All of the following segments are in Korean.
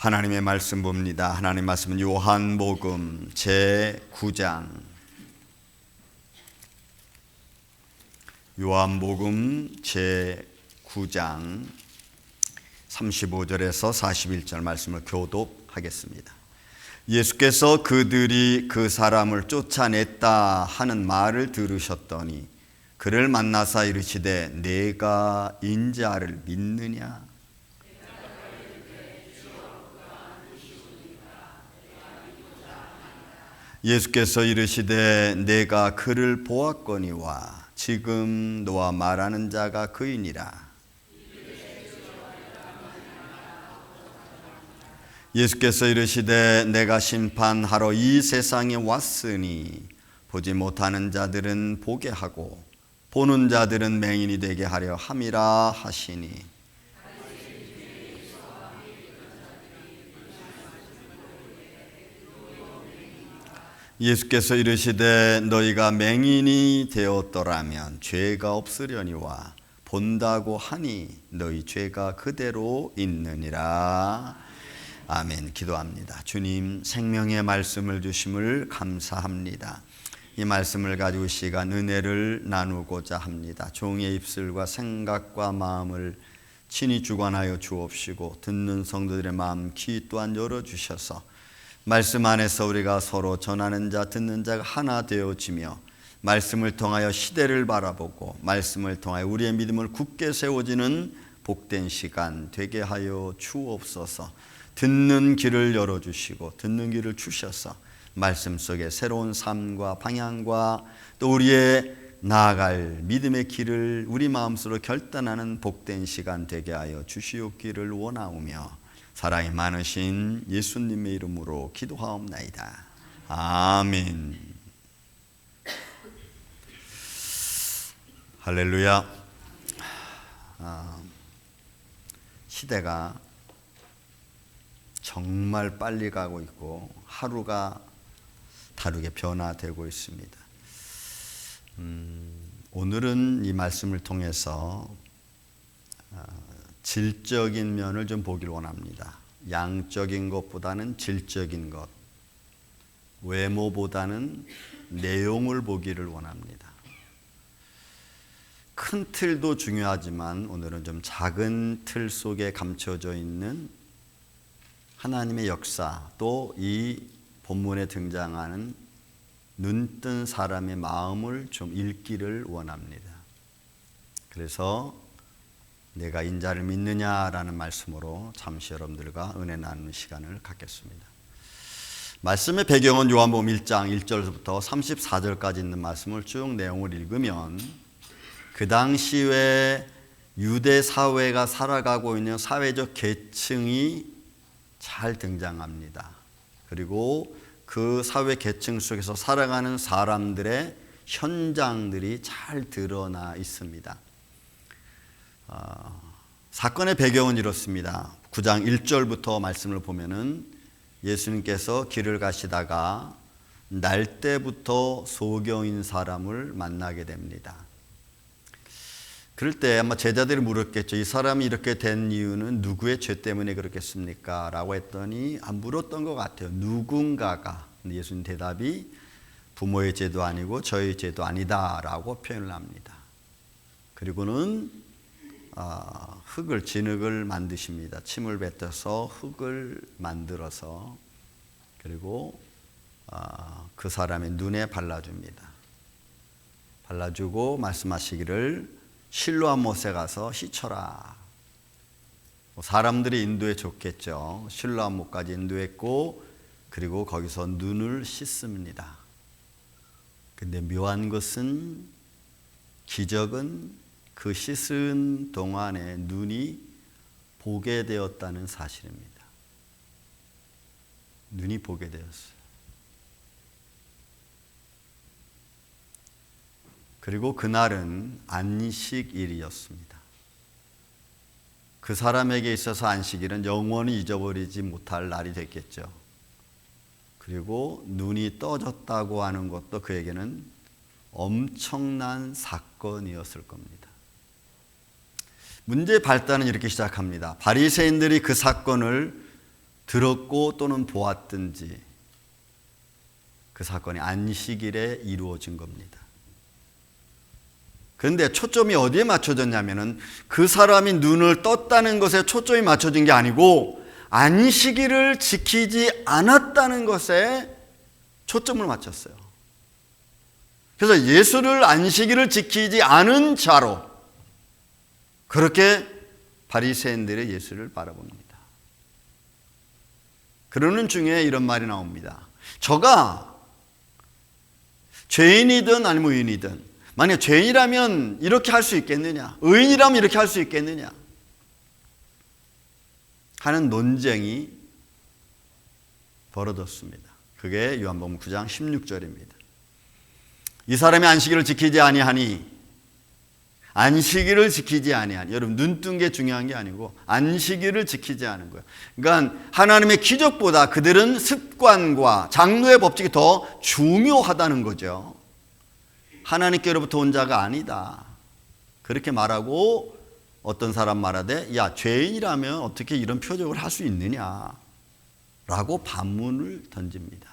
하나님의 말씀 봅니다. 하나님 말씀은 요한복음 제9장 요한복음 제9장 35절에서 41절 말씀을 교독하겠습니다. 예수께서 그들이 그 사람을 쫓아냈다 하는 말을 들으셨더니 그를 만나사 이르시되 내가 인자를 믿느냐? 예수께서 이르시되 내가 그를 보았거니와 지금 너와 말하는 자가 그이니라. 예수께서 이르시되 내가 심판하러 이 세상에 왔으니 보지 못하는 자들은 보게 하고 보는 자들은 맹인이 되게 하려 함이라 하시니 예수께서 이르시되 너희가 맹인이 되었더라면 죄가 없으려니와 본다고 하니 너희 죄가 그대로 있느니라. 아멘. 기도합니다. 주님, 생명의 말씀을 주심을 감사합니다. 이 말씀을 가지고 시간 은혜를 나누고자 합니다. 종의 입술과 생각과 마음을 친히 주관하여 주옵시고 듣는 성도들의 마음 귀 또한 열어주셔서 말씀 안에서 우리가 서로 전하는 자 듣는 자가 하나 되어지며 말씀을 통하여 시대를 바라보고 말씀을 통하여 우리의 믿음을 굳게 세워지는 복된 시간 되게 하여 주옵소서. 듣는 길을 열어주시고 듣는 길을 주셔서 말씀 속에 새로운 삶과 방향과 또 우리의 나아갈 믿음의 길을 우리 마음속으로 결단하는 복된 시간 되게 하여 주시옵기를 원하오며 사랑이 많으신 예수님의 이름으로 기도하옵나이다. 아멘. 할렐루야. 시대가 정말 빨리 가고 있고 하루가 다르게 변화되고 있습니다. 오늘은 이 말씀을 통해서 질적인 면을 좀 보기를 원합니다. 양적인 것보다는 질적인 것, 외모보다는 내용을 보기를 원합니다. 큰 틀도 중요하지만 오늘은 좀 작은 틀 속에 감춰져 있는 하나님의 역사, 또 이 본문에 등장하는 눈뜬 사람의 마음을 좀 읽기를 원합니다. 그래서 내가 인자를 믿느냐라는 말씀으로 잠시 여러분들과 은혜 나누는 시간을 갖겠습니다. 말씀의 배경은 요한복음 1장 1절부터 34절까지 있는 말씀을 쭉 내용을 읽으면 그 당시에 유대 사회가 살아가고 있는 사회적 계층이 잘 등장합니다. 그리고 그 사회 계층 속에서 살아가는 사람들의 현장들이 잘 드러나 있습니다. 사건의 배경은 이렇습니다. 9장 1절부터 말씀을 보면은 예수님께서 길을 가시다가 날 때부터 소경인 사람을 만나게 됩니다. 그럴 때 아마 제자들이 물었겠죠. 이 사람이 이렇게 된 이유는 누구의 죄 때문에 그렇겠습니까? 라고 했더니 물었던 것 같아요. 누군가가. 근데 예수님 대답이 부모의 죄도 아니고 저의 죄도 아니다 라고 표현을 합니다. 그리고는 흙을, 진흙을 만드십니다. 침을 뱉어서 흙을 만들어서 그리고 그 사람의 눈에 발라줍니다. 발라주고 말씀하시기를 실로암 못에 가서 씻어라. 사람들이 인도해 줬겠죠. 실로암 못까지 인도했고 그리고 거기서 눈을 씻습니다. 근데 묘한 것은 기적은 그 씻은 동안에 눈이 보게 되었다는 사실입니다. 눈이 보게 되었어요. 그리고 그날은 안식일이었습니다. 그 사람에게 있어서 안식일은 영원히 잊어버리지 못할 날이 됐겠죠. 그리고 눈이 떠졌다고 하는 것도 그에게는 엄청난 사건이었을 겁니다. 문제의 발단은 이렇게 시작합니다. 바리새인들이 그 사건을 들었고 또는 보았든지 그 사건이 안식일에 이루어진 겁니다. 그런데 초점이 어디에 맞춰졌냐면은 그 사람이 눈을 떴다는 것에 초점이 맞춰진 게 아니고 안식일을 지키지 않았다는 것에 초점을 맞췄어요. 그래서 예수를 안식일을 지키지 않은 자로 그렇게 바리새인들의 예수를 바라봅니다. 그러는 중에 이런 말이 나옵니다. 저가 죄인이든 아니면 의인이든 만약 죄인이라면 이렇게 할 수 있겠느냐, 의인이라면 이렇게 할 수 있겠느냐 하는 논쟁이 벌어졌습니다. 그게 요한복음 9장 16절입니다. 이 사람이 안식일을 지키지 아니하니, 안식일을 지키지 아니하니, 여러분 눈 뜬 게 중요한 게 아니고 안식일을 지키지 않은 거예요. 그러니까 하나님의 기적보다 그들은 습관과 장로의 법칙이 더 중요하다는 거죠. 하나님께로부터 온 자가 아니다 그렇게 말하고, 어떤 사람 말하되 야 죄인이라면 어떻게 이런 표적을 할 수 있느냐 라고 반문을 던집니다.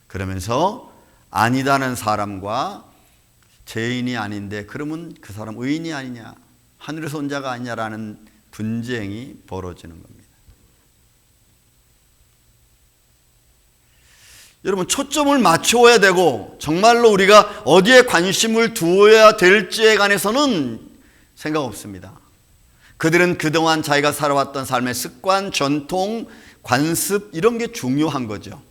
그러면서 아니다는 사람과 죄인이 아닌데 그러면 그 사람 의인이 아니냐, 하늘에서 온 자가 아니냐라는 분쟁이 벌어지는 겁니다. 여러분 초점을 맞춰야 되고 정말로 우리가 어디에 관심을 두어야 될지에 관해서는 생각 없습니다. 그들은 그동안 자기가 살아왔던 삶의 습관, 전통, 관습 이런 게 중요한 거죠.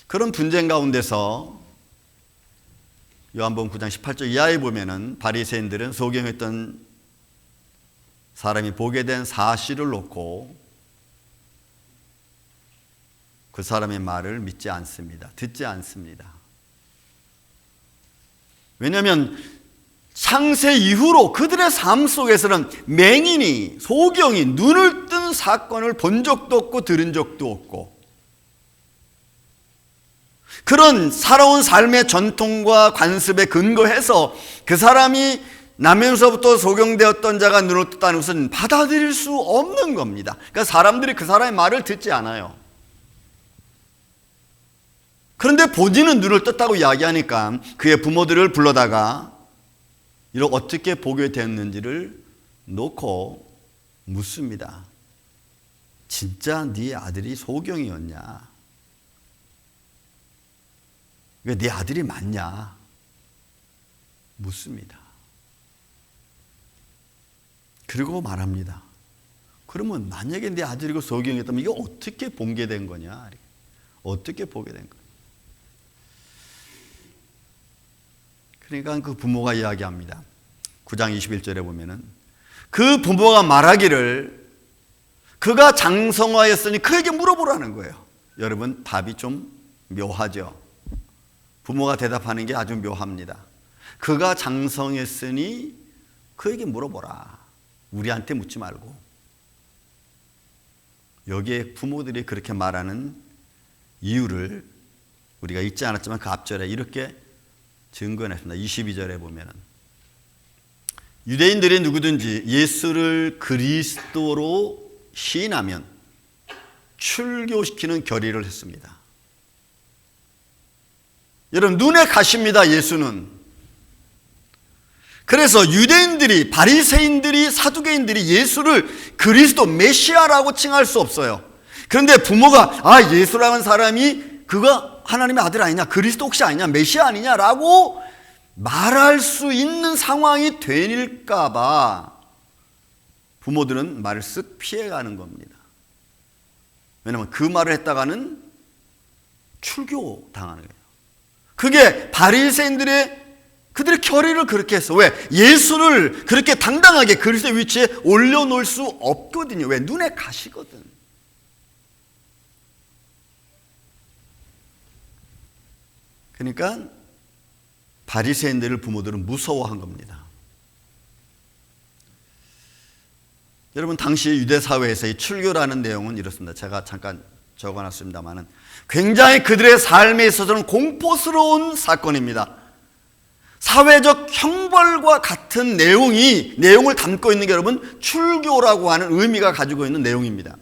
그런 분쟁 가운데서 요한복음 9장 18절 이하에 보면은 바리새인들은 소경했던 사람이 보게 된 사실을 놓고 그 사람의 말을 믿지 않습니다. 듣지 않습니다. 왜냐하면 창세 이후로 그들의 삶 속에서는 맹인이, 소경이 눈을 뜬 사건을 본 적도 없고 들은 적도 없고, 그런 살아온 삶의 전통과 관습에 근거해서 그 사람이 나면서부터 소경되었던 자가 눈을 떴다는 것은 받아들일 수 없는 겁니다. 그러니까 사람들이 그 사람의 말을 듣지 않아요. 그런데 본인은 눈을 떴다고 이야기하니까 그의 부모들을 불러다가 이를 어떻게 보게 되었는지를 놓고 묻습니다. 진짜 네 아들이 소경이었냐? 네 아들이 맞냐? 묻습니다. 그리고 말합니다. 그러면 만약에 내 아들이고 소경이었다면 이거 어떻게 본게 거냐? 어떻게 보게 된 거냐? 그러니까 그 부모가 이야기합니다. 9장 21절에 보면은 그 부모가 말하기를 그가 장성하였으니 그에게 물어보라는 거예요. 여러분 답이 좀 묘하죠. 부모가 대답하는 게 아주 묘합니다. 그가 장성했으니 그에게 물어보라. 우리한테 묻지 말고. 여기에 부모들이 그렇게 말하는 이유를 우리가 읽지 않았지만 그 앞절에 이렇게 증거했습니다. 22절에 보면은 유대인들이 누구든지 예수를 그리스도로 시인하면 출교시키는 결의를 했습니다. 여러분 눈에 가십니다. 예수는. 그래서 유대인들이, 바리새인들이, 사두개인들이 예수를 그리스도 메시아라고 칭할 수 없어요. 그런데 부모가 예수라는 사람이 그가 하나님의 아들 아니냐, 그리스도 혹시 아니냐, 메시아 아니냐라고 말할 수 있는 상황이 되닐까 봐 부모들은 말을 쓱 피해가는 겁니다. 왜냐하면 그 말을 했다가는 출교당하는 거예요. 그게 바리새인들의 그들의 결의를 그렇게 했어. 왜? 예수를 그렇게 당당하게 그리스도의 위치에 올려놓을 수 없거든요. 왜? 눈에 가시거든. 그러니까 바리새인들을 부모들은 무서워한 겁니다. 여러분 당시 유대 사회에서 이 출교라는 내용은 이렇습니다. 제가 잠깐 적어놨습니다만은 굉장히 그들의 삶에 있어서는 공포스러운 사건입니다. 사회적 형벌과 같은 내용을 담고 있는 게 여러분 출교라고 하는 의미가 가지고 있는 내용입니다.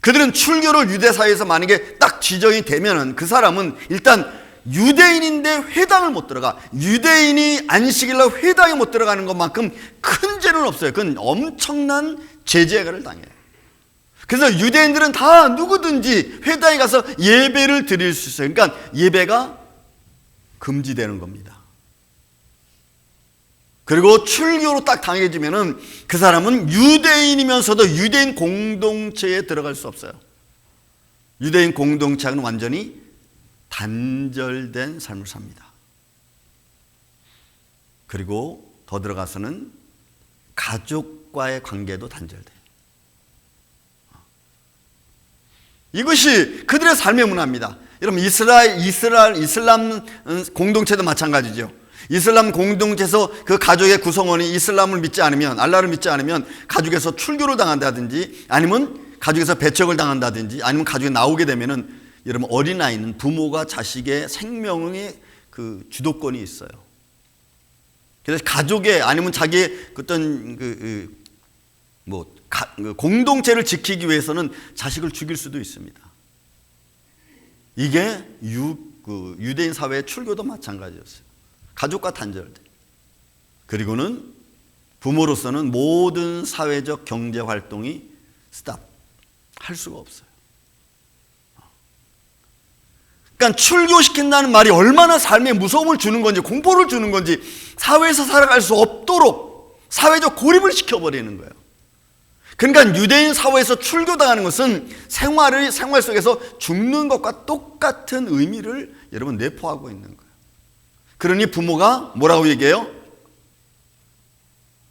그들은 출교를 유대 사회에서 만약에 딱 지정이 되면은 그 사람은 일단 유대인인데 회당을 못 들어가. 유대인이 안식일날 회당에 못 들어가는 것만큼 큰 죄는 없어요. 그건 엄청난 제재를 당해요. 그래서 유대인들은 다 누구든지 회당에 가서 예배를 드릴 수 있어요. 그러니까 예배가 금지되는 겁니다. 그리고 출교로 딱 당해지면은 그 사람은 유대인이면서도 유대인 공동체에 들어갈 수 없어요. 유대인 공동체는 완전히 단절된 삶을 삽니다. 그리고 더 들어가서는 가족과의 관계도 단절돼요. 이것이 그들의 삶의 문화입니다. 여러분 이슬람 공동체도 마찬가지죠. 이슬람 공동체에서 그 가족의 구성원이 이슬람을 믿지 않으면, 알라를 믿지 않으면 가족에서 출교를 당한다든지, 아니면 가족에서 배척을 당한다든지, 아니면 가족에 나오게 되면은 여러분 어린아이는 부모가 자식의 생명의 그 주도권이 있어요. 그래서 가족의 아니면 자기의 어떤 공동체를 지키기 위해서는 자식을 죽일 수도 있습니다. 이게 유대인 사회의 출교도 마찬가지였어요. 가족과 단절돼. 그리고는 부모로서는 모든 사회적 경제 활동이 스탑 할 수가 없어요. 그러니까 출교시킨다는 말이 얼마나 삶에 무서움을 주는 건지, 공포를 주는 건지, 사회에서 살아갈 수 없도록 사회적 고립을 시켜버리는 거예요. 그러니까 유대인 사회에서 출교당하는 것은 생활 속에서 죽는 것과 똑같은 의미를 여러분 내포하고 있는 거예요. 그러니 부모가 뭐라고 얘기해요?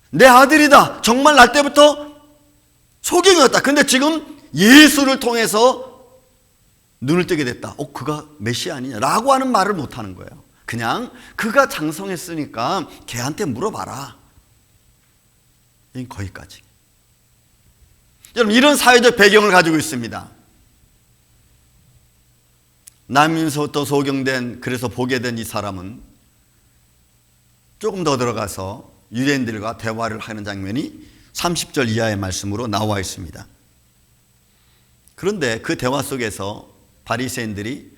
내 아들이다. 정말 날 때부터 소경이었다. 근데 지금 예수를 통해서 눈을 뜨게 됐다. 그가 메시아 아니냐? 라고 하는 말을 못하는 거예요. 그냥 그가 장성했으니까 걔한테 물어봐라. 거기까지. 여러분 이런 사회적 배경을 가지고 있습니다. 남인서부터 소경된, 그래서 보게 된 이 사람은 조금 더 들어가서 유대인들과 대화를 하는 장면이 30절 이하의 말씀으로 나와 있습니다. 그런데 그 대화 속에서 바리새인들이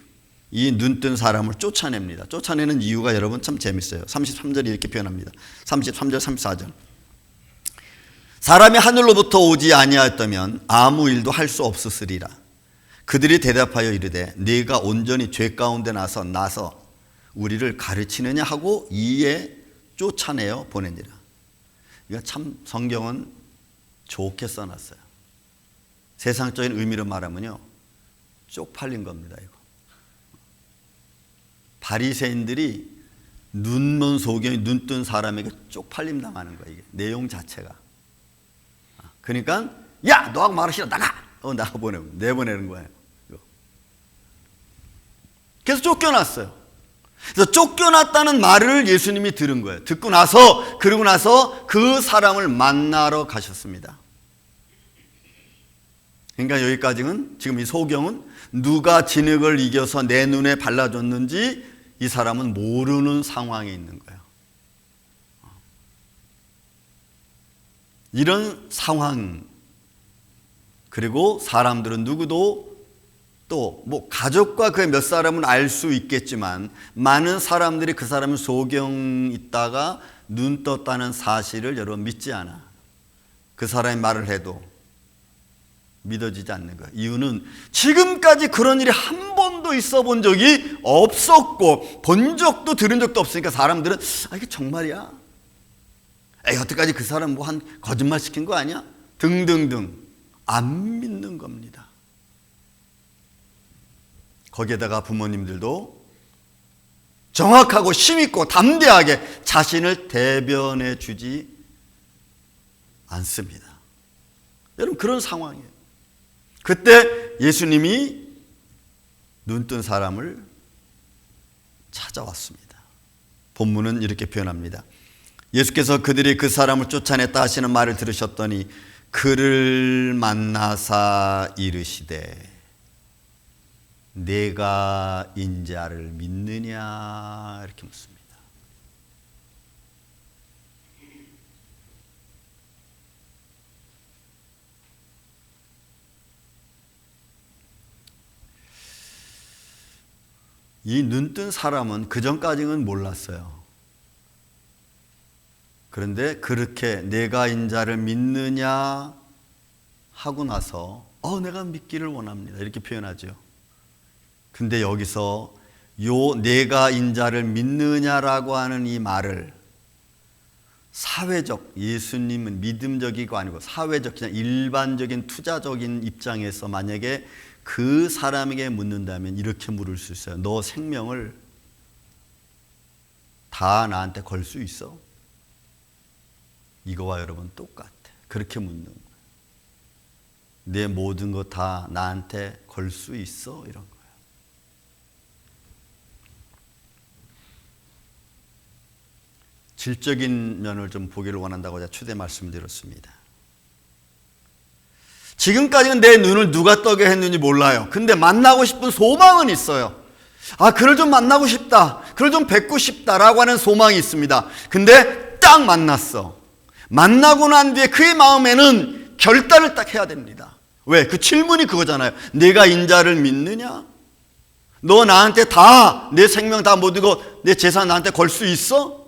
이 눈뜬 사람을 쫓아냅니다. 쫓아내는 이유가 여러분 참 재밌어요. 33절이 이렇게 표현합니다. 33절, 34절. 사람이 하늘로부터 오지 아니하였다면 아무 일도 할 수 없었으리라. 그들이 대답하여 이르되 네가 온전히 죄 가운데 나서 우리를 가르치느냐 하고 이에 쫓아내어 보내니라. 이거 참 성경은 좋게 써놨어요. 세상적인 의미로 말하면요, 쪽팔린 겁니다. 이거 바리새인들이 눈먼 소경이 눈뜬 사람에게 쪽팔림 당하는 거예요. 이게 내용 자체가. 그러니까 야 너하고 말을 싫어 나가. 나가 내보내는 거예요. 그래서 쫓겨났어요. 그래서 쫓겨났다는 말을 예수님이 들은 거예요. 그리고 나서 그 사람을 만나러 가셨습니다. 그러니까 여기까지는 지금 이 소경은 누가 진흙을 이겨서 내 눈에 발라줬는지 이 사람은 모르는 상황에 있는 거예요. 이런 상황, 그리고 사람들은 누구도 또 가족과 그 몇 사람은 알 수 있겠지만 많은 사람들이 그 사람은 소경 있다가 눈 떴다는 사실을 여러분 믿지 않아. 그 사람이 말을 해도 믿어지지 않는 거예요. 이유는 지금까지 그런 일이 한 번도 있어 본 적이 없었고 본 적도 들은 적도 없으니까 사람들은 이게 정말이야? 여태까지 그 사람 한 거짓말 시킨 거 아니야? 등등등 안 믿는 겁니다. 거기에다가 부모님들도 정확하고 힘있고 담대하게 자신을 대변해 주지 않습니다. 여러분 그런 상황이에요. 그때 예수님이 눈뜬 사람을 찾아왔습니다. 본문은 이렇게 표현합니다. 예수께서 그들이 그 사람을 쫓아냈다 하시는 말을 들으셨더니 그를 만나사 이르시되 내가 인자를 믿느냐 이렇게 묻습니다. 이 눈뜬 사람은 그전까지는 몰랐어요. 그런데 그렇게 내가 인자를 믿느냐 하고 나서 내가 믿기를 원합니다 이렇게 표현하죠. 근데 여기서 요 내가 인자를 믿느냐라고 하는 이 말을 사회적, 예수님은 믿음적이고 아니고 사회적 그냥 일반적인 투자적인 입장에서 만약에 그 사람에게 묻는다면 이렇게 물을 수 있어요. 너 생명을 다 나한테 걸 수 있어? 이거와 여러분 똑같아. 그렇게 묻는 거예요. 내 모든 것 다 나한테 걸 수 있어? 이런 거예요. 질적인 면을 좀 보기를 원한다고 제가 초대 말씀드렸습니다. 지금까지는 내 눈을 누가 떠게 했는지 몰라요. 근데 만나고 싶은 소망은 있어요. 그를 좀 만나고 싶다. 그를 좀 뵙고 싶다라고 하는 소망이 있습니다. 근데 딱 만났어. 만나고 난 뒤에 그의 마음에는 결단을 딱 해야 됩니다. 왜? 그 질문이 그거잖아요. 내가 인자를 믿느냐? 너 나한테 다, 내 생명 다 못 이고 내 재산 나한테 걸 수 있어?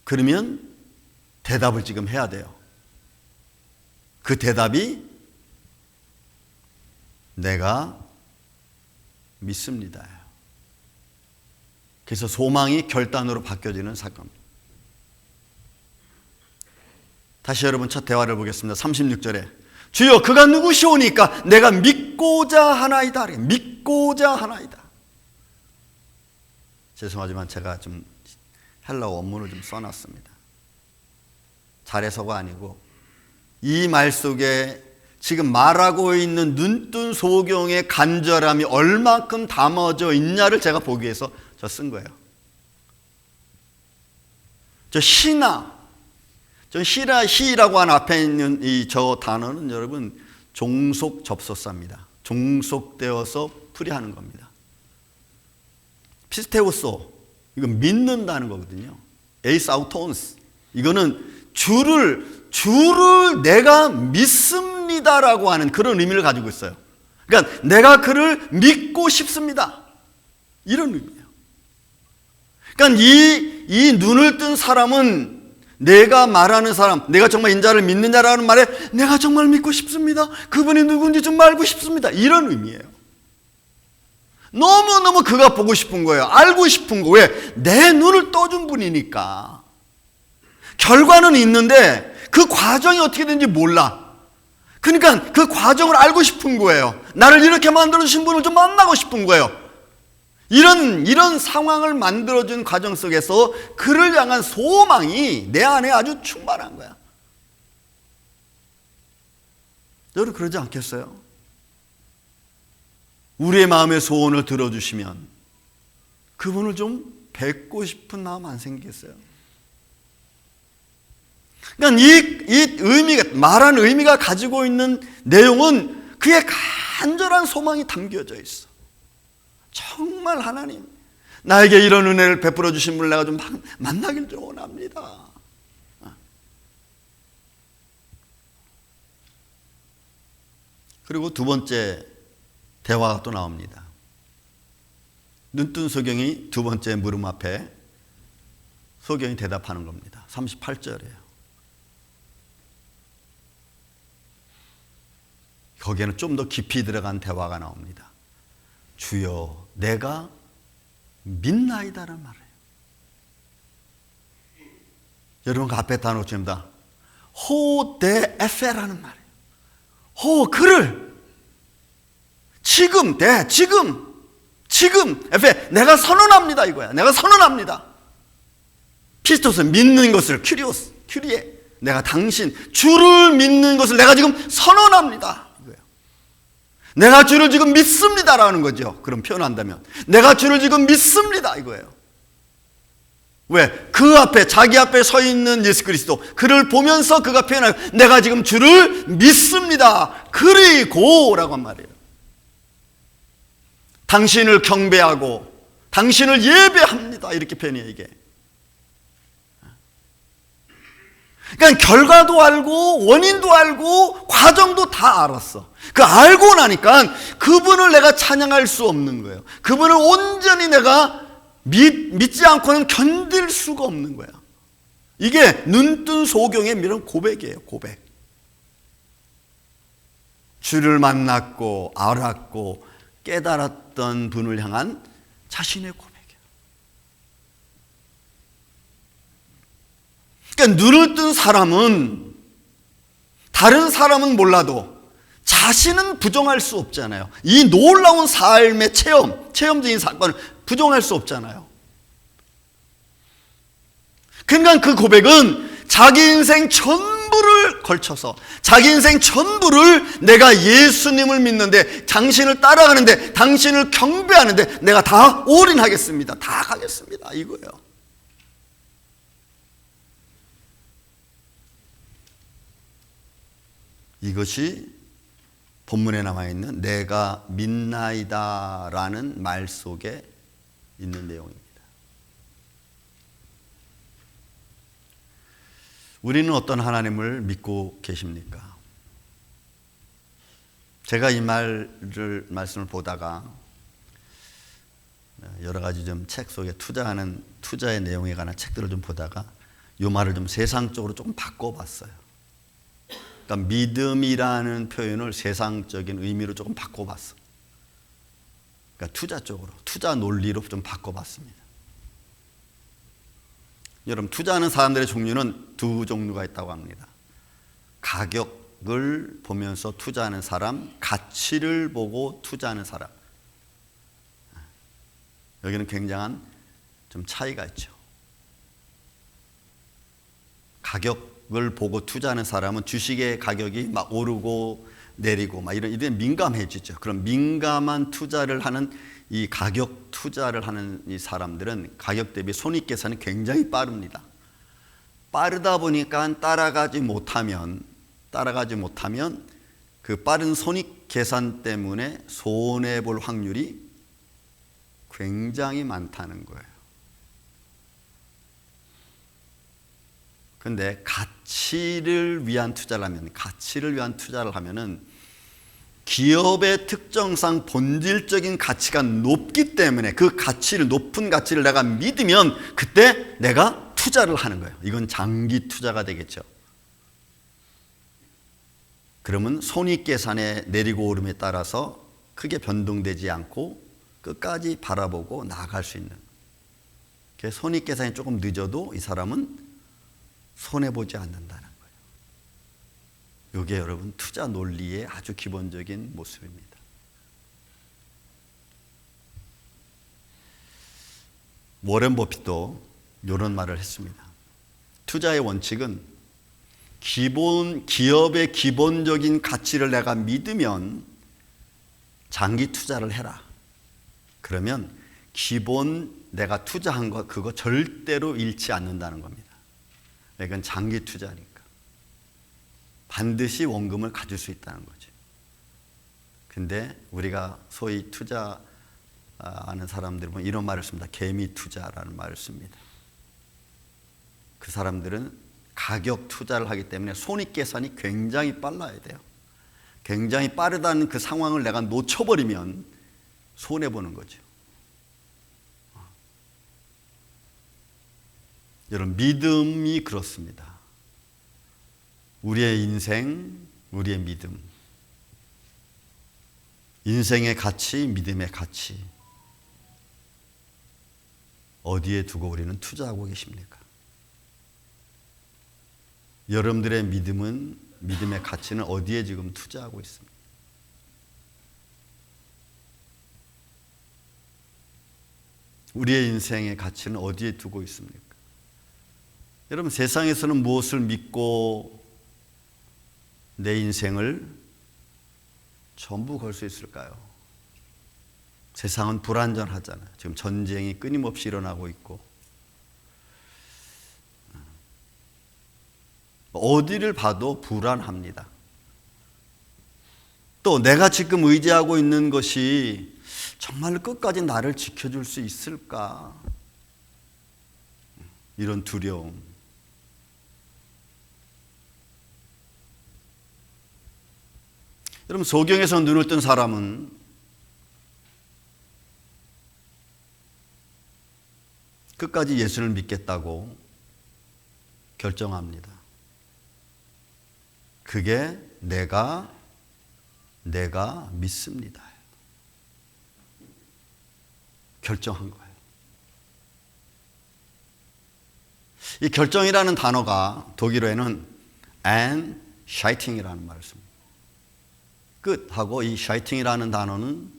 그러면 대답을 지금 해야 돼요. 그 대답이 내가 믿습니다. 그래서 소망이 결단으로 바뀌어지는 사건입니다. 다시 여러분 첫 대화를 보겠습니다. 36절에 주여 그가 누구시오니까 내가 믿고자 하나이다. 믿고자 하나이다. 죄송하지만 제가 좀 헬라어 원문을 좀 써놨습니다. 잘해서가 아니고 이 말 속에 지금 말하고 있는 눈뜬 소경의 간절함이 얼만큼 담아져 있냐를 제가 보기 위해서 저 쓴 거예요. 저 시라고 하는 앞에 있는 이 저 단어는 여러분 종속 접속사입니다. 종속되어서 풀이하는 겁니다. 피스테오소 이건 믿는다는 거거든요. 에이스 아우톤스 이거는 주를 내가 믿습니다라고 하는 그런 의미를 가지고 있어요. 그러니까 내가 그를 믿고 싶습니다. 이런 의미예요. 그러니까 이 눈을 뜬 사람은 내가 말하는 사람, 내가 정말 인자를 믿느냐라는 말에 내가 정말 믿고 싶습니다. 그분이 누군지 좀 알고 싶습니다. 이런 의미예요. 너무너무 그가 보고 싶은 거예요. 알고 싶은 거. 왜? 내 눈을 떠준 분이니까. 결과는 있는데 그 과정이 어떻게 되는지 몰라. 그러니까 그 과정을 알고 싶은 거예요. 나를 이렇게 만들어주신 분을 좀 만나고 싶은 거예요. 이런 상황을 만들어준 과정 속에서 그를 향한 소망이 내 안에 아주 충만한 거야. 여러분 그러지 않겠어요? 우리의 마음의 소원을 들어주시면 그분을 좀 뵙고 싶은 마음 안 생기겠어요? 그러니까 이 의미가, 말한 의미가 가지고 있는 내용은 그의 간절한 소망이 담겨져 있어. 정말 하나님, 나에게 이런 은혜를 베풀어 주신 분을 내가 좀 만나길 좀 원합니다. 그리고 두 번째 대화가 또 나옵니다. 눈뜬 소경이 두 번째 물음 앞에 소경이 대답하는 겁니다. 38절이에요. 거기에는 좀 더 깊이 들어간 대화가 나옵니다. 주여 내가 믿나이다라는 말이에요. 여러분 그 앞에 단어 줍니다. 호데에페라는 말이에요. 그를 지금 에페 내가 선언합니다 이거야. 내가 선언합니다. 피스토스 믿는 것을 큐리에 내가 당신 주를 믿는 것을 내가 지금 선언합니다. 내가 주를 지금 믿습니다라는 거죠. 그럼 표현한다면 내가 주를 지금 믿습니다 이거예요. 왜? 그 앞에 자기 앞에 서 있는 예수 그리스도 그를 보면서 그가 표현하고 내가 지금 주를 믿습니다. 그리고 라고 한 말이에요. 당신을 경배하고 당신을 예배합니다 이렇게 표현해요 이게. 그러니까 결과도 알고 원인도 알고 과정도 다 알았어. 그 알고 나니까 그분을 내가 찬양할 수 없는 거예요. 그분을 온전히 내가 믿지 않고는 견딜 수가 없는 거야. 이게 눈뜬 소경의 이런 고백이에요. 고백. 주를 만났고 알았고 깨달았던 분을 향한 자신의 고백이에요. 그러니까 눈을 뜬 사람은 다른 사람은 몰라도 자신은 부정할 수 없잖아요. 이 놀라운 삶의 체험적인 사건을 부정할 수 없잖아요. 그러니까 그 고백은 자기 인생 전부를 걸쳐서 자기 인생 전부를 내가 예수님을 믿는데 당신을 따라가는데 당신을 경배하는데 내가 다 올인하겠습니다. 다 가겠습니다. 이거예요. 이것이 본문에 남아있는 내가 믿나이다 라는 말 속에 있는 내용입니다. 우리는 어떤 하나님을 믿고 계십니까? 제가 이 말씀을 보다가 여러 가지 좀 책 속에 투자의 내용에 관한 책들을 좀 보다가 이 말을 좀 세상적으로 조금 바꿔봤어요. 그러니까 믿음이라는 표현을 세상적인 의미로 조금 바꿔봤어. 그러니까 투자 쪽으로, 투자 논리로 좀 바꿔봤습니다. 여러분, 투자하는 사람들의 종류는 두 종류가 있다고 합니다. 가격을 보면서 투자하는 사람, 가치를 보고 투자하는 사람. 여기는 굉장한 좀 차이가 있죠. 가격을 보고 투자하는 사람은 주식의 가격이 막 오르고 내리고 막 이런 민감해지죠. 그럼 민감한 투자를 하는 이 가격 투자를 하는 이 사람들은 가격 대비 손익 계산이 굉장히 빠릅니다. 빠르다 보니까 따라가지 못하면 그 빠른 손익 계산 때문에 손해 볼 확률이 굉장히 많다는 거예요. 그런데 가치를 위한 투자를 하면은 기업의 특성상 본질적인 가치가 높기 때문에 그 높은 가치를 내가 믿으면 그때 내가 투자를 하는 거예요. 이건 장기 투자가 되겠죠. 그러면 손익 계산의 내리고 오름에 따라서 크게 변동되지 않고 끝까지 바라보고 나아갈 수 있는. 손익 계산이 조금 늦어도 이 사람은 손해보지 않는다는 거예요. 이게 여러분 투자 논리의 아주 기본적인 모습입니다. 워렌 버핏도 이런 말을 했습니다. 투자의 원칙은 기업의 기본적인 가치를 내가 믿으면 장기 투자를 해라. 그러면 내가 투자한 거 그거 절대로 잃지 않는다는 겁니다. 이건 장기 투자니까 반드시 원금을 가질 수 있다는 거죠. 근데 우리가 소위 투자하는 사람들은 이런 말을 씁니다. 개미 투자라는 말을 씁니다. 그 사람들은 가격 투자를 하기 때문에 손익 계산이 굉장히 빨라야 돼요. 굉장히 빠르다는 그 상황을 내가 놓쳐버리면 손해보는 거죠. 여러분, 믿음이 그렇습니다. 우리의 인생, 우리의 믿음, 인생의 가치, 믿음의 가치, 어디에 두고 우리는 투자하고 계십니까? 여러분들의 믿음의 가치는 어디에 지금 투자하고 있습니까? 우리의 인생의 가치는 어디에 두고 있습니까? 여러분, 세상에서는 무엇을 믿고 내 인생을 전부 걸 수 있을까요? 세상은 불안전하잖아요. 지금 전쟁이 끊임없이 일어나고 있고 어디를 봐도 불안합니다. 또 내가 지금 의지하고 있는 것이 정말 끝까지 나를 지켜줄 수 있을까? 이런 두려움. 여러분, 소경에서 눈을 뜬 사람은 끝까지 예수를 믿겠다고 결정합니다. 그게 내가 믿습니다. 결정한 거예요. 이 결정이라는 단어가 독일어에는 Entscheiding이라는 말을 씁니다. 끝하고 이 Scheiding이라는 단어는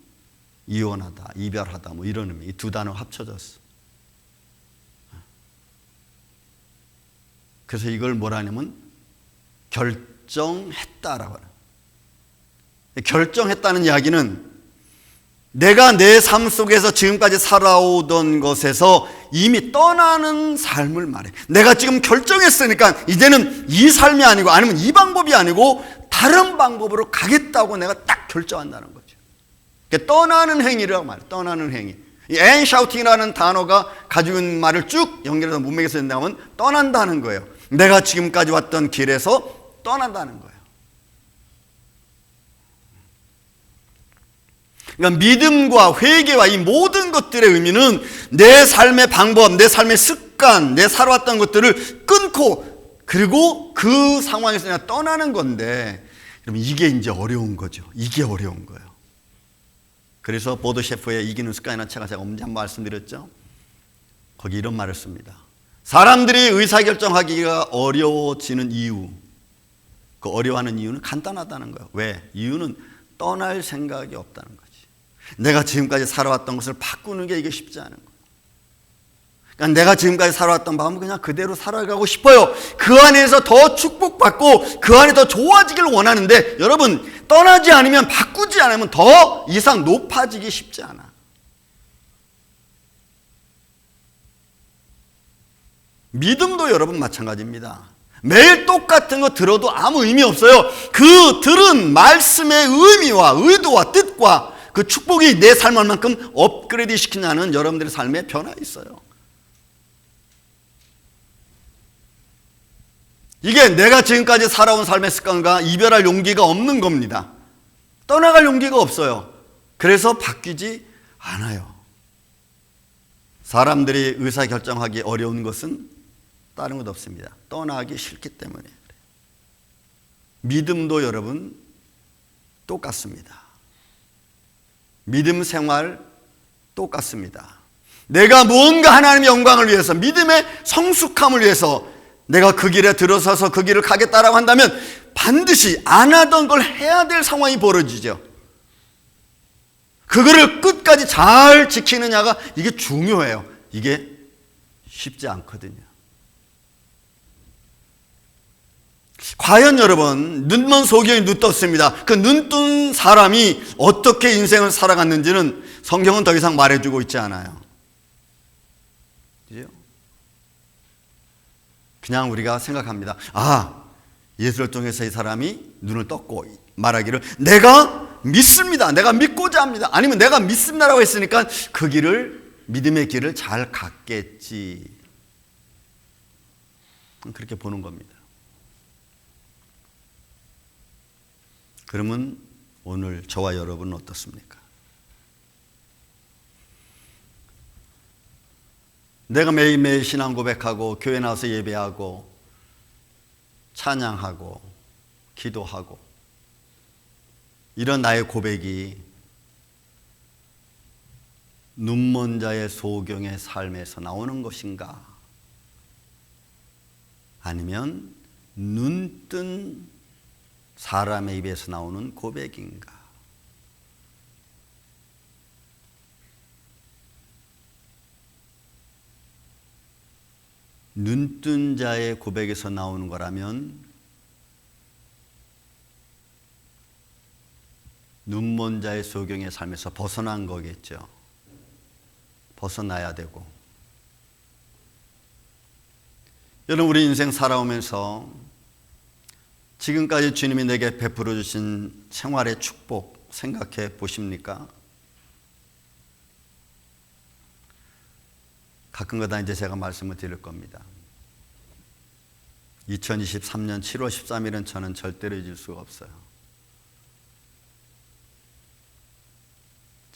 이혼하다, 이별하다, 뭐 이런 의미. 이 두 단어 합쳐졌어. 그래서 이걸 뭐라 하냐면 결정했다라고 해요. 결정했다는 이야기는 내가 내 삶 속에서 지금까지 살아오던 것에서 이미 떠나는 삶을 말해. 내가 지금 결정했으니까 이제는 이 삶이 아니고, 아니면 이 방법이 아니고 다른 방법으로 가겠다고 내가 딱 결정한다는 거죠. 떠나는 행위라고 말해요. 떠나는 행위. 이 엔샤우팅이라는 단어가 가지고 있는 말을 쭉 연결해서 문맥에서 된다면 떠난다는 거예요. 내가 지금까지 왔던 길에서 떠난다는 거예요. 그러니까 믿음과 회개와 이 모든 것들의 의미는 내 삶의 방법, 내 삶의 습관, 내 살아왔던 것들을 끊고, 그리고 그 상황에서 내가 떠나는 건데, 여러분, 이게 이제 어려운 거죠. 이게 어려운 거예요. 그래서 보도 셰프의 이기는 습관이라는 책을 제가 언제 한번 말씀드렸죠. 거기 이런 말을 씁니다. 사람들이 의사결정하기가 어려워지는 이유, 그 어려워하는 이유는 간단하다는 거예요. 왜? 이유는 떠날 생각이 없다는 거지. 내가 지금까지 살아왔던 것을 바꾸는 게 이게 쉽지 않은 거예요. 그러니까 내가 지금까지 살아왔던 방법은 그냥 그대로 살아가고 싶어요. 그 안에서 더 축복받고 그 안에 더 좋아지길 원하는데, 여러분, 떠나지 않으면, 바꾸지 않으면 더 이상 높아지기 쉽지 않아. 믿음도 여러분 마찬가지입니다. 매일 똑같은 거 들어도 아무 의미 없어요. 그 들은 말씀의 의미와 의도와 뜻과 그 축복이 내 삶을 얼만큼 업그레이드 시키냐는 여러분들의 삶에 변화 있어요. 이게 내가 지금까지 살아온 삶의 습관과 이별할 용기가 없는 겁니다. 떠나갈 용기가 없어요. 그래서 바뀌지 않아요. 사람들이 의사결정하기 어려운 것은 다른 것 없습니다. 떠나기 싫기 때문에. 믿음도 여러분 똑같습니다. 믿음 생활 똑같습니다. 내가 무언가 하나님의 영광을 위해서, 믿음의 성숙함을 위해서 내가 그 길에 들어서서 그 길을 가겠다라고 한다면 반드시 안 하던 걸 해야 될 상황이 벌어지죠. 그거를 끝까지 잘 지키느냐가 이게 중요해요. 이게 쉽지 않거든요. 과연 여러분, 눈먼 소경이 눈 떴습니다. 그 눈 뜬 사람이 어떻게 인생을 살아갔는지는 성경은 더 이상 말해주고 있지 않아요. 그죠? 그냥 우리가 생각합니다. 아, 예수를 통해서 이 사람이 눈을 떴고 말하기를 내가 믿습니다. 내가 믿고자 합니다. 아니면 내가 믿습니다라고 했으니까 그 길을, 믿음의 길을 잘 갔겠지. 그렇게 보는 겁니다. 그러면 오늘 저와 여러분은 어떻습니까? 내가 매일매일 신앙 고백하고 교회 나와서 예배하고 찬양하고 기도하고 이런 나의 고백이 눈먼 자의 소경의 삶에서 나오는 것인가? 아니면 눈뜬 사람의 입에서 나오는 고백인가? 눈뜬 자의 고백에서 나오는 거라면 눈먼 자의 소경의 삶에서 벗어난 거겠죠. 벗어나야 되고. 여러분, 우리 인생 살아오면서 지금까지 주님이 내게 베풀어 주신 생활의 축복 생각해 보십니까? 가끔가다 이제 제가 말씀을 드릴 겁니다. 2023년 7월 13일은 저는 절대로 잊을 수가 없어요.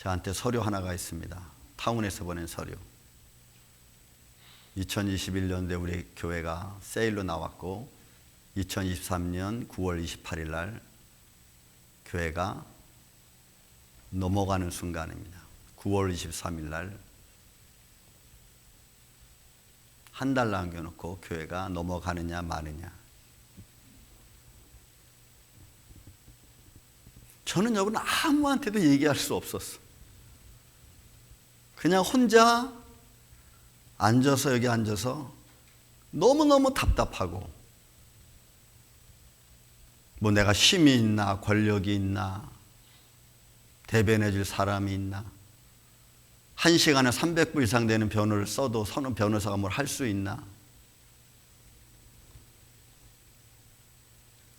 저한테 서류 하나가 있습니다. 타운에서 보낸 서류. 2021년도에 우리 교회가 세일로 나왔고 2023년 9월 28일 날 교회가 넘어가는 순간입니다. 9월 23일 날 한 달 남겨놓고 교회가 넘어가느냐 마느냐. 저는 여러분 아무한테도 얘기할 수 없었어. 그냥 혼자 앉아서 여기 앉아서 너무너무 답답하고 뭐 내가 힘이 있나 권력이 있나 대변해 줄 사람이 있나 1시간에 300불 이상 되는 변호를 써도 서는 변호사가 뭘 할 수 있나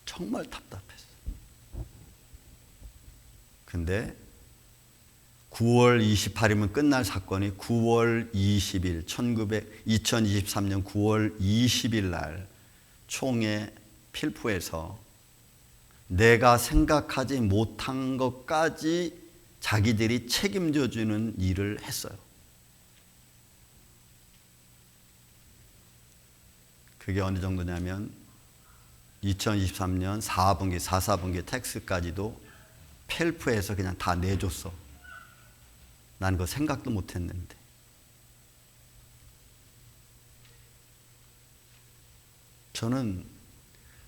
정말 답답했어. 근데 9월 28일이면 끝날 사건이 9월 20일 2023년 9월 20일 날 총회 필포에서 내가 생각하지 못한 것까지 자기들이 책임져 주는 일을 했어요. 그게 어느 정도냐면 2023년 4분기, 4분기 텍스까지도 펠프에서 그냥 다 내줬어. 난 그거 생각도 못 했는데. 저는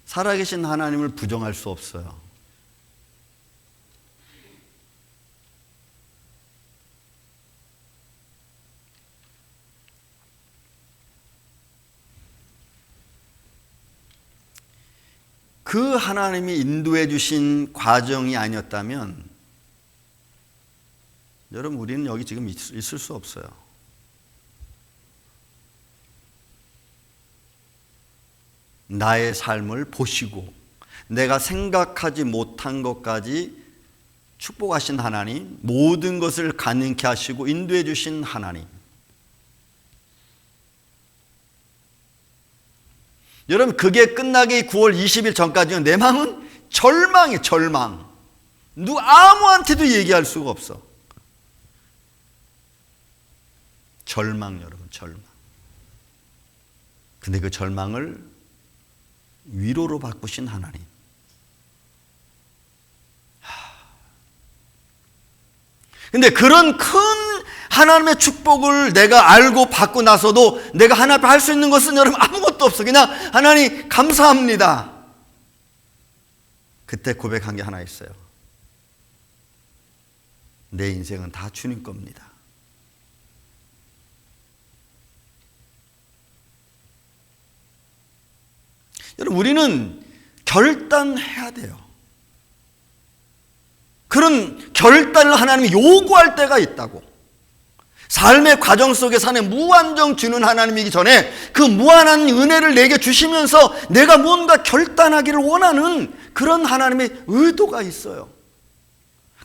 살아계신 하나님을 부정할 수 없어요. 그 하나님이 인도해 주신 과정이 아니었다면 여러분 우리는 여기 지금 있을 수 없어요. 나의 삶을 보시고 내가 생각하지 못한 것까지 축복하신 하나님, 모든 것을 가능케 하시고 인도해 주신 하나님. 여러분 그게 끝나기 9월 20일 전까지는 내 마음은 절망이에요. 절망. 아무한테도 얘기할 수가 없어. 절망 여러분 절망. 근데 그 절망을 위로로 바꾸신 하나님. 근데 그런 큰 하나님의 축복을 내가 알고 받고 나서도 내가 하나님 앞에 할 수 있는 것은 여러분 아무것도 없어. 그냥 하나님 감사합니다. 그때 고백한 게 하나 있어요. 내 인생은 다 주님 겁니다. 여러분 우리는 결단해야 돼요. 그런 결단을 하나님이 요구할 때가 있다고. 삶의 과정 속에 사는 무한정 주는 하나님이기 전에 그 무한한 은혜를 내게 주시면서 내가 뭔가 결단하기를 원하는 그런 하나님의 의도가 있어요.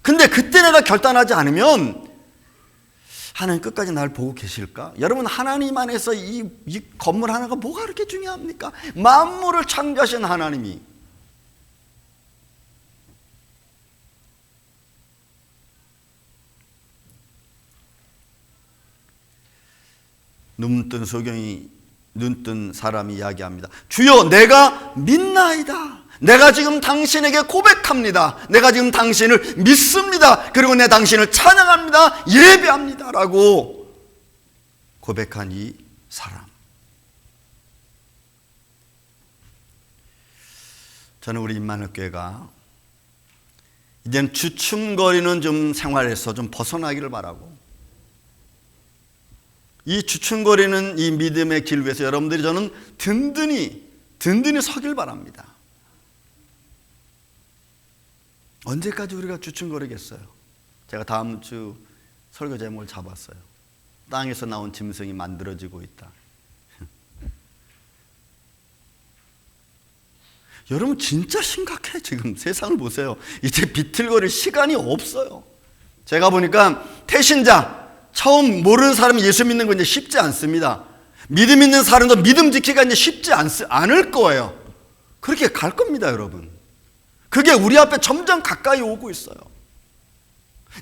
근데 그때 내가 결단하지 않으면 하나님 끝까지 날 보고 계실까? 여러분 하나님 안에서 이 건물 하나가 뭐가 그렇게 중요합니까? 만물을 창조하신 하나님이 눈뜬 사람이 이야기합니다. 주여 내가 믿나이다. 내가 지금 당신에게 고백합니다. 내가 지금 당신을 믿습니다. 그리고 내 당신을 찬양합니다. 예배합니다. 라고 고백한 이 사람. 저는 우리 임마누엘교회가 이제는 주춤거리는 좀 생활에서 좀 벗어나기를 바라고 이 주춤거리는 이 믿음의 길 위에서 여러분들이 저는 든든히 서길 바랍니다. 언제까지 우리가 주춤거리겠어요? 제가 다음 주 설교 제목을 잡았어요. 땅에서 나온 짐승이 만들어지고 있다. 여러분 진짜 심각해. 지금 세상을 보세요. 이제 비틀거릴 시간이 없어요. 제가 보니까 태신자 처음 모르는 사람이 예수 믿는 건 이제 쉽지 않습니다. 믿음 있는 사람도 믿음 지키기가 이제 쉽지 않을 거예요. 그렇게 갈 겁니다, 여러분. 그게 우리 앞에 점점 가까이 오고 있어요.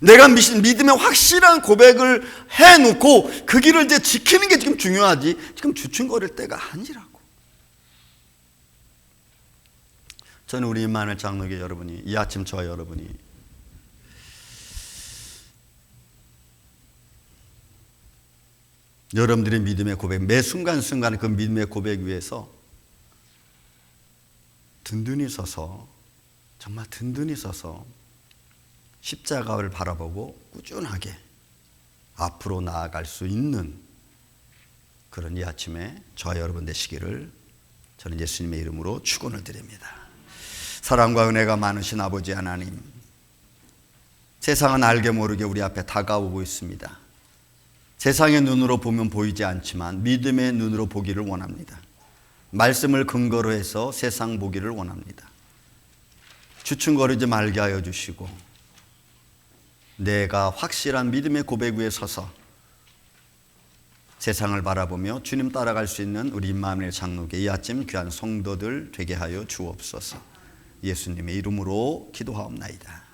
내가 믿음의 확실한 고백을 해놓고 그 길을 이제 지키는 게 지금 중요하지, 지금 주춤거릴 때가 아니라고. 저는 우리 임마누엘 장로교 여러분이, 이 아침 저와 여러분이 여러분들의 믿음의 고백, 매 순간순간 그 믿음의 고백 위에서 든든히 서서, 정말 든든히 서서 십자가를 바라보고 꾸준하게 앞으로 나아갈 수 있는 그런 이 아침에 저와 여러분 되시기를 저는 예수님의 이름으로 축원을 드립니다. 사랑과 은혜가 많으신 아버지 하나님, 세상은 알게 모르게 우리 앞에 다가오고 있습니다. 세상의 눈으로 보면 보이지 않지만 믿음의 눈으로 보기를 원합니다. 말씀을 근거로 해서 세상 보기를 원합니다. 주춤거리지 말게 하여 주시고 내가 확실한 믿음의 고백 위에 서서 세상을 바라보며 주님 따라갈 수 있는 우리 임마누엘 장로교 이 아침 귀한 성도들 되게 하여 주옵소서. 예수님의 이름으로 기도하옵나이다.